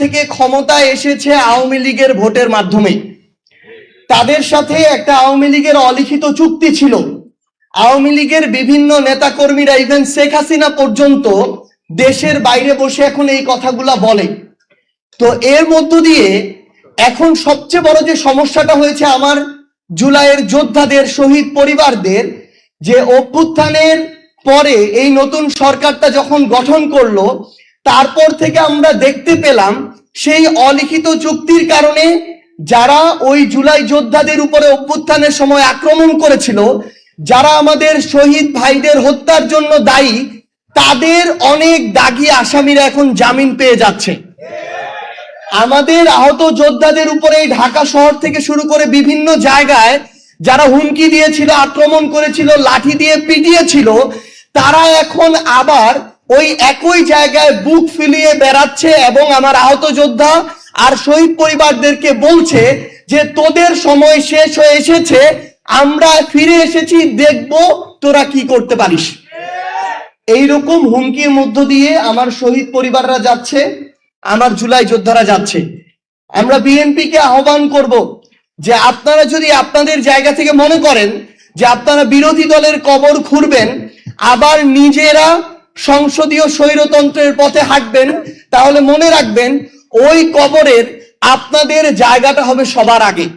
থেকে ক্ষমতায় এসেছে আওয়ামী লীগের ভোটের মাধ্যমে। তাদের সাথে একটা আওয়ামী লীগের অলিখিত চুক্তি ছিল। আওয়ামী লীগের বিভিন্ন নেতাকর্মীরা, ইভেন শেখ হাসিনা পর্যন্ত দেশের বাইরে বসে এখন এই কথাগুলা বলে। তো এর মধ্য দিয়ে এখন সবচেয়ে বড় যে সমস্যাটা হয়েছে আমার জুলাইয়ের যোদ্ধাদের, শহীদ পরিবারদের, যে অভ্যুত্থানের পরে এই নতুন সরকারটা যখন গঠন করলো, তারপর থেকে আমরা দেখতে পেলাম সেই অলিখিত চুক্তির কারণে যারা ওই জুলাই যোদ্ধাদের উপরে অভ্যুত্থানের সময় আক্রমণ করেছিল, যারা আমাদের শহীদ ভাইদের হত্যার জন্য দায়ী, তাদের অনেক দাগী আসামিরা এখন জামিন পেয়ে যাচ্ছে। আমাদের আহত যোদ্ধাদের উপরে ঢাকা শহর থেকে শুরু করে বিভিন্ন জায়গায় যারা হুমকি দিয়েছিল, আক্রমণ করেছিল, লাঠি দিয়ে পিটিয়েছিল, তারা এখন আবার ওই একই জায়গায় বুক ফুলিয়ে বেড়াচ্ছে এবং আমার আহত যোদ্ধা আর শহীদ পরিবারদেরকে বলছে যে তোদের সময় শেষ হয়ে এসেছে, আমরা ফিরে এসেছি, দেখব তোরা কি করতে পারিস। এইরকম হুমকির মধ্য দিয়ে আমার শহীদ পরিবাররা যাচ্ছে, আমার জুলাই যোদ্ধারা যাচ্ছে। আমরা বিএনপিকে আহ্বান করব যে আপনারা যদি আপনাদের জায়গা থেকে মনে করেন যে আপনারা বিরোধী দলের কবর খুঁড়বেন, আবার নিজেরা সংসদীয় স্বৈরতন্ত্রের পথে হাঁটবেন, তাহলে মনে রাখবেন ওই কবরের আপনাদের জায়গাটা হবে সবার আগে।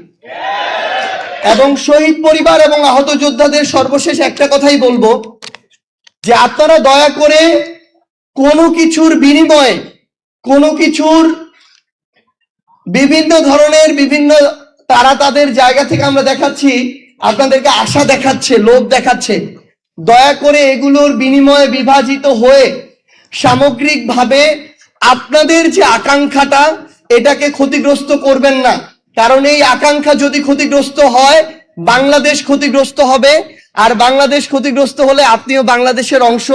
এবং শহীদ পরিবার এবং আহত যোদ্ধাদের সর্বশেষ একটা কথাই বলবো যে আপনারা দয়া করে কোনো কিছুর বিনিময়ে, কোনো কিছুর বিভিন্ন ধরনের তারা তাদের জায়গা থেকে আমরা দেখাচ্ছি, আপনাদেরকে আশা দেখাচ্ছে, লোভ দেখাচ্ছে, দয়া করে এগুলোর বিনিময়ে বিভাজিত হয়ে সামগ্রিকভাবে আপনাদের যে আকাঙ্ক্ষাটা, এটাকে ক্ষতিগ্রস্ত করবেন না। কারণ এই আকাঙ্ক্ষা যদি ক্ষতিগ্রস্ত হয়, বাংলাদেশ ক্ষতিগ্রস্ত হবে, আর বাংলাদেশ ক্ষতিগ্রস্ত হলে আপনিও বাংলাদেশের অংশ,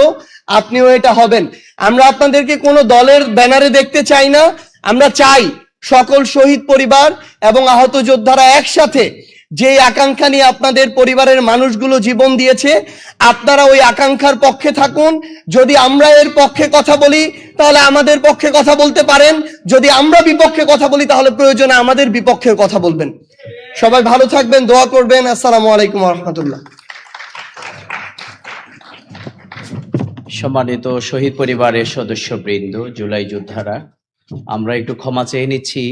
আপনিও এটা হবেন। আমরা আপনাদেরকে কোনো দলের ব্যানারে দেখতে চাই না। আমরা চাই সকল শহীদ পরিবার এবং আহত যোদ্ধারা একসাথে যে আকাঙ্ক্ষা নিয়ে আপনাদের পরিবারের মানুষগুলো জীবন দিয়েছে, আপনারা ওই আকাঙ্ক্ষার পক্ষে থাকুন। যদি আমরা এর পক্ষে কথা বলি তাহলে আমাদের পক্ষে কথা বলতে পারেন, যদি আমরা বিপক্ষে কথা বলি তাহলে প্রয়োজনে আমাদের বিপক্ষে কথা বলবেন। সবাই ভালো থাকবেন, দোয়া করবেন। আসসালামু আলাইকুম ওয়া রাহমাতুল্লাহ। সম্মানিত শহীদ পরিবারের সদস্যবৃন্দ, জুলাই যোদ্ধারা, আমরা একটু ক্ষমা চেয়ে নিচ্ছি।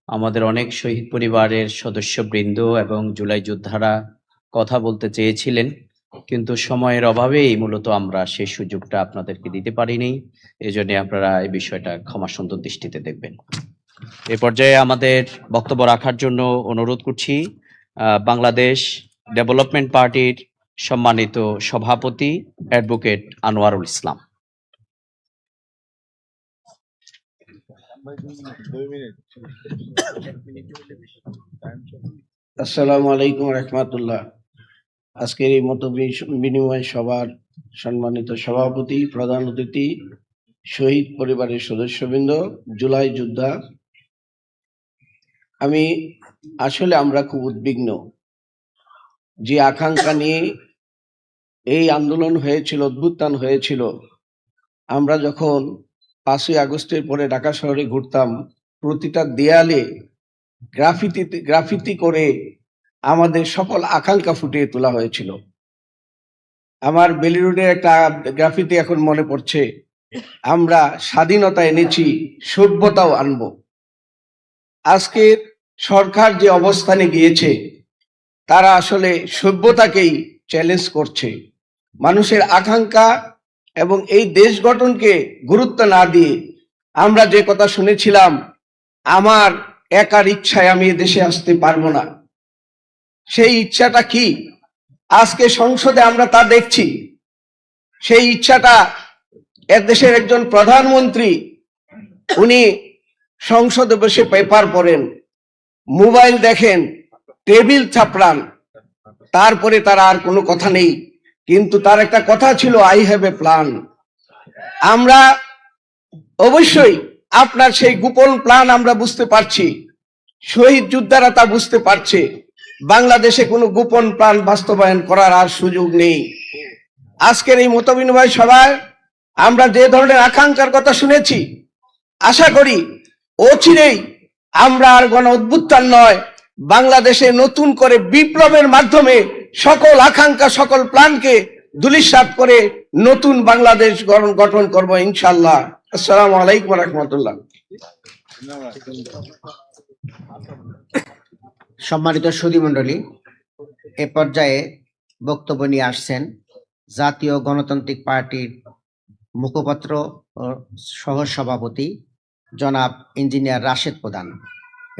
আমাদের অনেক শহীদ পরিবারের সদস্যবৃন্দ এবং জুলাই যোদ্ধারা কথা বলতে চেয়েছিলেন, কিন্তু সময়ের অভাবেই মূলত আমরা সেই সুযোগটা আপনাদেরকে দিতে পারিনি। এই জন্য আপনারা এই বিষয়টা ক্ষমা সুন্দর দৃষ্টিতে দেখবেন। এ পর্যায়ে আমাদের বক্তব্য রাখার জন্য অনুরোধ করছি বাংলাদেশ ডেভেলপমেন্ট পার্টির সম্মানিত সভাপতি অ্যাডভোকেট আনোয়ারুল ইসলাম। আসসালামু আলাইকুম রাহমাতুল্লাহ। আজকের এই মত বিনিময় সভার সম্মানিত সভাপতি, প্রধান অতিথি, শহীদ পরিবারের সদস্যবৃন্দ, জুলাই যোদ্ধা, আমরা খুব উদ্বিগ্ন। যে আকাঙ্ক্ষা নিয়ে এই আন্দোলন হয়েছিল, অভ্যুত্থান হয়েছিল, আমরা যখন 5ই আগস্টের পরে ঢাকা শহরে ঘুরতাম, প্রতিটা দেয়ালে গ্রাফিতি করে আমাদের সকল আকাঙ্ক্ষা ফুটিয়ে তোলা হয়েছিল। আমার বেলি রোডের একটা গ্রাফিতি এখন মনে পড়ছে, আমরা স্বাধীনতা এনেছি, সভ্যতাও আনবো। আজকে সরকার যে অবস্থানে গিয়েছে, তারা আসলে সভ্যতাকেই চ্যালেঞ্জ করছে। মানুষের আকাঙ্ক্ষা এবং এই দেশ গঠনকে গুরুত্ব না দিয়ে আমরা যে কথা শুনেছিলাম, আমার একার ইচ্ছায় আমি দেশে আসতে পারবো না, সেই ইচ্ছাটা কি আজকে সংসদে আমরা তা দেখছি। সেই ইচ্ছাটা দেশের একজন প্রধানমন্ত্রী, উনি সংসদে বসে পেপার পড়েন, মোবাইল দেখেন, টেবিল চাপড়ান, তারপরে তার আর কোনো কথা নেই। কিন্তু তার একটা কথা ছিল, আই হ্যাভ এ প্ল্যান। আমরা অবশ্যই আপনার সেই গোপন প্ল্যান আমরা বুঝতে পারছি, শহীদ যোদ্ধারা তা বুঝতে পারছে। বাংলাদেশে কোনো গোপন প্ল্যান বাস্তবায়ন করার আর সুযোগ নেই। আজকের এই মতবিনিময় সভায় আমরা যে ধরনের আকাঙ্ক্ষার কথা শুনেছি, আশা করি অচিরেই আমরা আর গণ অভ্যুত্থান নয়, বাংলাদেশে নতুন করে বিপ্লবের মাধ্যমে সকল আকাঙ্ক্ষা সকল প্ল্যানকে ধূলিসাৎ করে নতুন বাংলাদেশ গঠন করব ইনশাআল্লাহ। আসসালামু আলাইকুম ওয়া রাহমাতুল্লাহ। সম্মানিত সুধীমণ্ডলী, এ পর্যায়ে বক্তব্য নিয়ে আসছেন জাতীয় গণতান্ত্রিক পার্টির মুখপাত্র ও সহ সভাপতি জনাব ইঞ্জিনিয়ার রাশেদ প্রধান।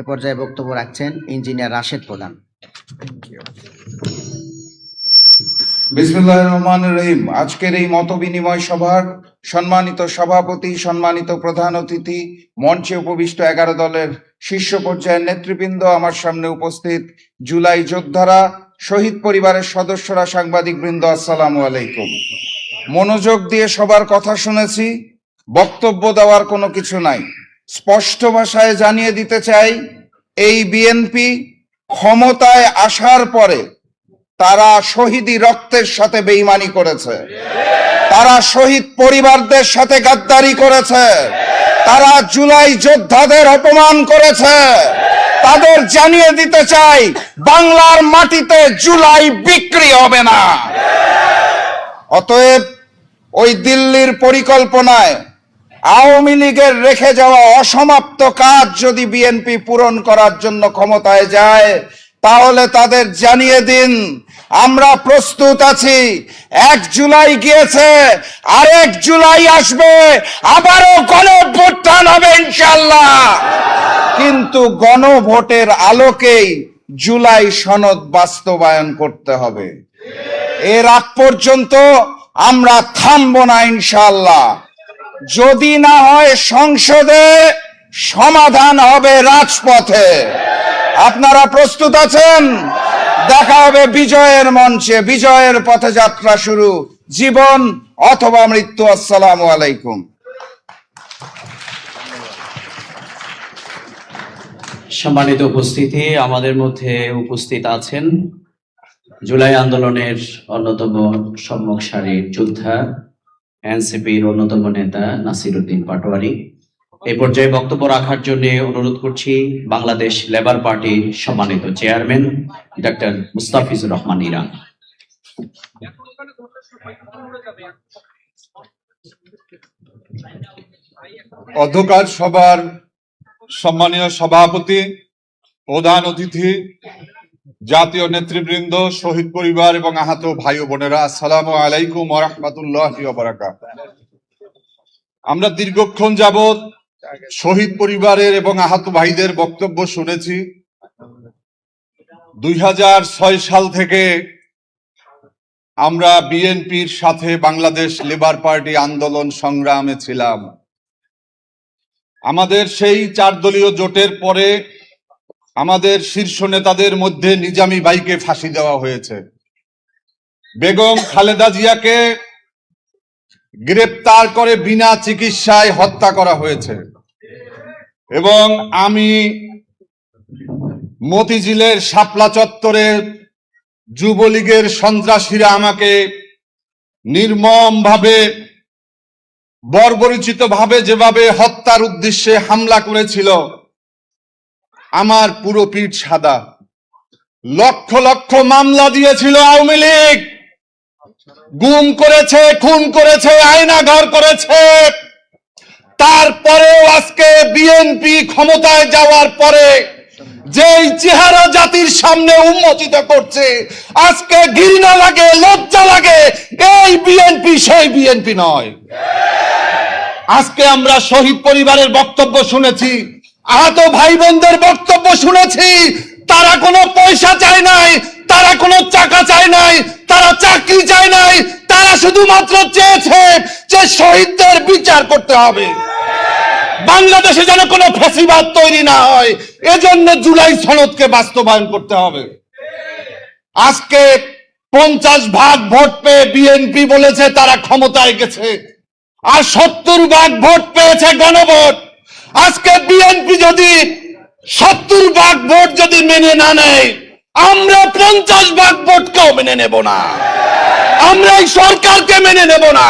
এ পর্যায়ে বক্তব্য রাখছেন ইঞ্জিনিয়ার রাশেদ প্রধান। বিসমিল্লাহির রহমানির রহিম। আজকের এই মতবিনিময় সভার সম্মানিত সভাপতি, সম্মানিত প্রধান অতিথি, মঞ্চে উপবিষ্ট 11 দলের শীর্ষ পর্যায়ের নেতৃবৃন্দ, আমার সামনে উপস্থিত জুলাই যোদ্ধারা, শহীদ পরিবারের সদস্যরা, সাংবাদিক বৃন্দ, আসসালামু আলাইকুম। মনোযোগ দিয়ে সবার কথা শুনেছি, বক্তব্য দেওয়ার কোনো কিছু নাই। স্পষ্ট ভাষায় জানিয়ে দিতে চাই, এই বিএনপি ক্ষমতায় আসার পরে তারা শহীদি রক্তের সাথে বেঈমানি করেছে, তারা শহীদ পরিবারদের সাথে গাদ্দারি করেছে, তারা জুলাই যোদ্ধাদের অপমান করেছে। তাদের জানিয়ে দিতে চাই, বাংলার মাটিতে জুলাই বিক্রি হবে না। অতএব ওই দিল্লির পরিকল্পনায় আওয়ামী লীগের রেখে যাওয়া অসমাপ্ত কাজ যদি বিএনপি পূরণ করার জন্য ক্ষমতায় যায়, তাহলে তাদের জানিয়ে দিন আমরা প্রস্তুত আছি। 1 জুলাই গিয়েছে, আরেক জুলাই আসবে, আবারও গণভোটান হবে ইনশাআল্লাহ। কিন্তু গণভোটের আলোকেই জুলাই সনদ বাস্তবায়ন করতে হবে। এর আগ পর্যন্ত আমরা থামবো না ইনশাআল্লাহ। যদি না হয় সংসদে, সমাধান হবে রাজপথে। আপনারা প্রস্তুত আছেন? দেখা হবে বিজয়ের মঞ্চে, বিজয়ের পথে যাত্রা শুরু, জীবন অথবা মৃত্যু। আসসালামু আলাইকুম। সম্মানিত উপস্থিতি, আমাদের মধ্যে উপস্থিত আছেন জুলাই আন্দোলনের অন্যতম সম্মুখ সারির যোদ্ধা, এনসিপির অন্যতম নেতা নাসির উদ্দিন পাটোয়ারি। এই পর্যায়ে বক্তব্য রাখার জন্য অনুরোধ করছি বাংলাদেশ লেবার পার্টির সম্মানিত চেয়ারম্যান ডাক্তার মুস্তাফিজুর রহমান ইরা। অধ্যকার সভার সম্মানীয় সভাপতি, প্রধান অতিথি, জাতীয় নেতৃবৃন্দ, শহীদ পরিবার এবং আহত ভাই ও বোনেরা, আসসালামু আলাইকুম ওয়া রাহমাতুল্লাহি ওয়া বারাকাতুহু। আমরা দীর্ঘক্ষণ যাবৎ শহীদ পরিবারের এবং আহত ভাইদের বক্তব্য শুনেছি। 2006 সাল থেকে আমরা বিএনপির সাথে বাংলাদেশ লেবার পার্টি আন্দোলন সংগ্রামে ছিলাম। আমাদের সেই 4 দলীয় জোটের পরে আমাদের শীর্ষ নেতাদের মধ্যে নিজামী ভাইকে ফাঁসি দেওয়া হয়েছে, বেগম খালেদা জিয়াকে গ্রেপ্তার করে বিনা চিকিৎসায় হত্যা করা হয়েছে, এবং আমি মতিঝিলের শাপলা চত্বরে যুবলীগের সন্ত্রাসীরা আমাকে নির্মমভাবে, বর্বরোচিত ভাবে যেভাবে হত্যার উদ্দেশ্যে হামলা করেছিল, আমার পুরো পিঠ সাদা। লক্ষ লক্ষ মামলা দিয়েছিল আওয়ামী লীগ, গুম করেছে, খুন করেছে, আয়নাঘর করেছে। তারপরেও আজকে বিএনপি ক্ষমতায় যাওয়ার পরে যেই চেহারা জাতির সামনে উন্মোচিত করছে, আজকে ঘৃণা লাগে, লজ্জা লাগে। এই বিএনপি সেই বিএনপি নয়। আজকে আমরা শহীদ পরিবারের বক্তব্য শুনেছি, আহত ভাই বোনদের বক্তব্য শুনেছি। তারা কোনো পয়সা চায় নাই, তারা কোনো টাকা চায় নাই, তারা চাকরি চায় নাই, তারা শুধুমাত্র চেয়েছে যে শহীদদের বিচার করতে হবে, বাংলাদেশে যেন কোনো ফ্যাসিবাদ তৈরি না হয়। এজন্য জুলাই সনদকে বাস্তবায়ন করতে হবে। আজকে 50% ভোট পেয়ে বিএনপি বলেছে তারা ক্ষমতায় গেছে, আর 70% ভোট পেয়েছে গণভোট। আজকে বিএনপি যদি 70% ভোট যদি মেনে না নেয়, আমরা 50% ভোটকেও মেনে নেব না, আমরা এই সরকারকে মেনে নেব না।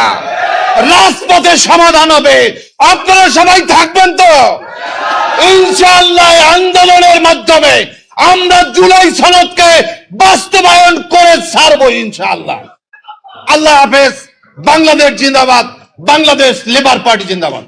রাজপথে সমাধান হবে। আপনারা সবাই থাকবেন তো? ইনশাআল্লাহ এই আন্দোলনের মাধ্যমে আমরা জুলাই সনদকে বাস্তবায়ন করে ছাড়বো ইনশাআল্লাহ। আল্লাহ হাফেজ। বাংলাদেশ জিন্দাবাদ, বাংলাদেশ লেবার পার্টি জিন্দাবাদ।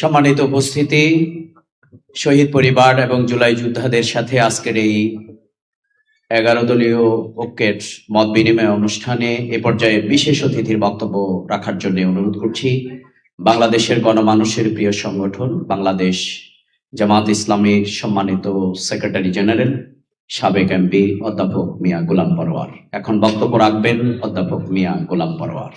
সম্মানিত উপস্থিতি, শহীদ পরিবার এবং জুলাই যোদ্ধাদের সাথে আজকের এই 11 দলীয় ঐক্যের মত বিনিময় অনুষ্ঠানে এ পর্যায়ে বিশেষ অতিথির বক্তব্য রাখার জন্য অনুরোধ করছি বাংলাদেশের গণমানুষের প্রিয় সংগঠন বাংলাদেশ জামাত ইসলামীর সম্মানিত সেক্রেটারি জেনারেল সাবেক এমপি অধ্যাপক মিয়া গোলাম পরোয়ার। এখন বক্তব্য রাখবেন অধ্যাপক মিয়া গোলাম পরোয়ার।